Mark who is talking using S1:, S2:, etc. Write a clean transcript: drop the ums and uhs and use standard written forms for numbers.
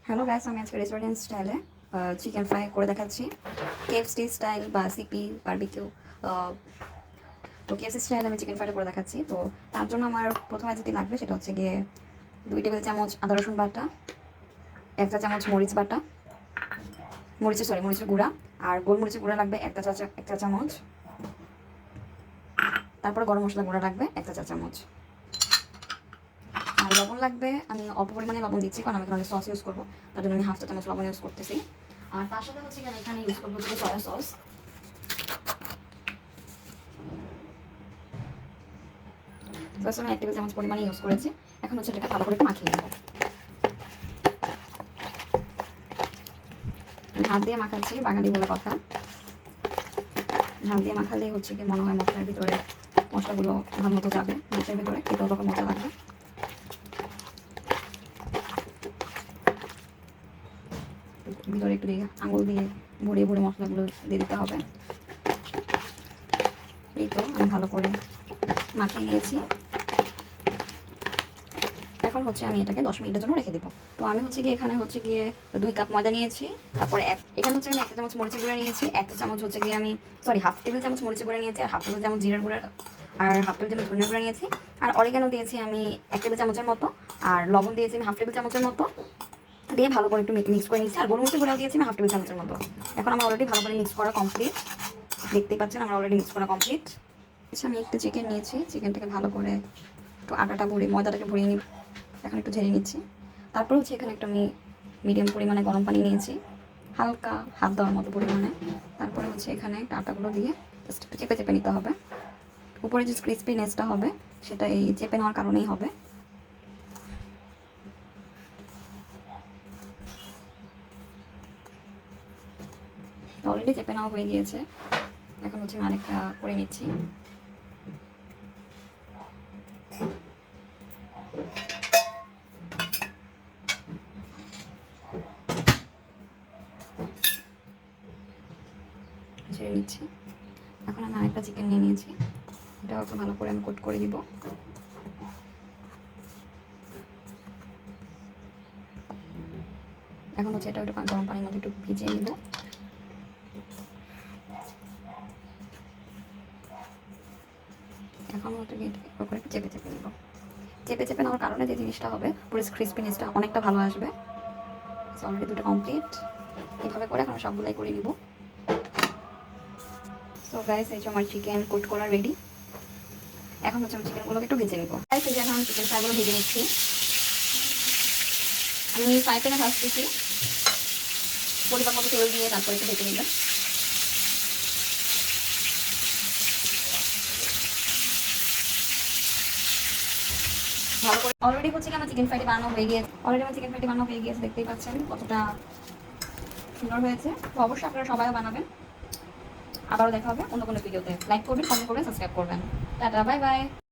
S1: Hello guys, আমি আজকে restaurant স্টাইলে চিকেন ফ্রাই করে দেখাচ্ছি। কেএফসি স্টাইল বা সিপি বারবিকিউ। তো কেএফসি স্টাইলে আমি চিকেন ফ্রাইটা করে দেখাচ্ছি। তো তার জন্য আমার প্রথমে যেটি লাগবে সেটা হচ্ছে গিয়ে 2 টেবিল চামচ আদা রসুন বাটা, 1 চা চামচ মরিচ বাটা, মরিচের গুঁড়া, আর গোলমরিচের গুঁড়া লাগবে 1 চা চামচ। তারপরে গরম মশলা গুঁড়া লাগবে 1 চা চামচ। আর লবণ লাগবে, আমি অল্প পরিমাণে লবণ দিচ্ছি কারণ আমি এখানে সস ইউজ করবো, তার জন্য আমি 1/2 চা চামচ লবণ ইউজ করতেছি। আর তার সাথে হচ্ছে আমি এখানে ইউজ করবো হচ্ছে সয়া সস। সস আমি 1 টেবিল চামচ পরিমাণে ইউজ করেছি। এখন হচ্ছে এটাকে ভালো করে একটু মাখিয়ে নেব। হাত দিয়ে মাখাচ্ছি, বাঙালি বলে কথা। হাত দিয়ে মাখালে হচ্ছে কি মনে হয় মশলার ভিতরে মশলাগুলো ভালো মতো যাবে, মাছের ভিতরে খেতে ওরকম মজা লাগবে। ভিতরে একটু দিয়ে আঙুল দিয়ে ভরে ভরে মশলাগুলো দিয়ে দিতে হবে। এই তো আমি ভালো করে মাখিয়ে নিয়েছি। এখন হচ্ছে আমি এটাকে 10 মিনিটের জন্য রেখে দেবো। তো আমি হচ্ছে গিয়ে এখানে হচ্ছে গিয়ে 2 কাপ ময়দা নিয়েছি। তারপরে এখানে হচ্ছে আমি 1 চামচ মরিচের গুঁড়া নিয়েছি, 1 চামচ হচ্ছে গিয়ে আমি 1/2 টেবিল চামচ মরিচের গুঁড়া নিয়েছি, আর 1/2 টেবিল চামচ জিরার গুঁড়া, আর 1/2 টেবিল চামচ ধনিয়া গুঁড়া নিয়েছি। আর অরিগানো দিয়েছি আমি 1 টেবিল চামচের মতো, আর লবণ দিয়েছি আমি 1/2 টেবিল চামচের মতো। দিয়ে ভালো করে একটু মিক্স করে নিচ্ছি। আর গোলমরিচের গুঁড়াও দিয়েছি আমি 1/2 টেবিল চামচের মতো। এখন আমার অলরেডি ভালো করে মিক্স করা কমপ্লিট। দেখতেই পাচ্ছেন আমার অলরেডি মিক্স করা কমপ্লিট। আচ্ছা, আমি একটু চিকেন নিয়েছি, চিকেনটাকে ভালো করে একটু আটাটা ভরে ময়দাটাকে ভরিয়ে নিই। এখন একটু ঝেড়ে নিচ্ছি। তারপর হচ্ছে এখানে একটু আমি মিডিয়াম পরিমাণে গরম পানি নিয়েছি, হালকা হাত দেওয়ার মতো পরিমাণে। তারপরে হচ্ছে এখানে আটাগুলো দিয়ে জাস্ট একটু চেপে চেপে নিতে হবে। উপরে যে ক্রিসপিনেসটা হবে সেটা এই চেপে নেওয়ার কারণেই হবে। অলরেডি চেপে নেওয়া হয়ে গিয়েছে। এখন হচ্ছে আমি আরেকটা করে নিচ্ছি। ছেড়ে নিচ্ছি। এখন আমি আরেকটা চিকেন নিয়ে নিয়েছি, এটাও একটু ভালো করে আমি কোট করে দিব। এখন হচ্ছে এটা একটু গরম পানির মধ্যে একটু ভিজিয়ে নিব। এখন হচ্ছে করে একটু চেপে চেপে নিব। চেপে চেপে নেওয়ার কারণে যে জিনিসটা হবে পুরো ক্রিসপিনেসটা অনেকটা ভালো আসবে। অলরেডি দুটো কমপ্লিট। এইভাবে করে এখন সবগুলাই করে নিব। সো গাইস, এই যে আমার চিকেন কোট করা রেডি। এখন হচ্ছে আমি চিকেনগুলোকে একটু ভেজে নিব। গাইস, এই যে এখন আমি চিকেন ফ্রাইগুলো ভেজে নিচ্ছি। আমি ফ্রাই প্যানে ভাজতেছি, পরিমাণ মতো তেল দিয়ে তারপরে একটু ভেজে নিলাম। ভালো করে অলরেডি হচ্ছে কি আমার চিকেন ফ্রাইটি বানানো হয়ে গিয়েছে। দেখতেই পাচ্ছেন কতটা সুন্দর হয়েছে। তো অবশ্যই আপনারা সবাই বানাবেন। আবারও দেখা হবে অন্য কোনো ভিডিওতে। লাইক করবেন, কমেন্ট করবেন, সাবস্ক্রাইব করবেন। Tata, bye bye.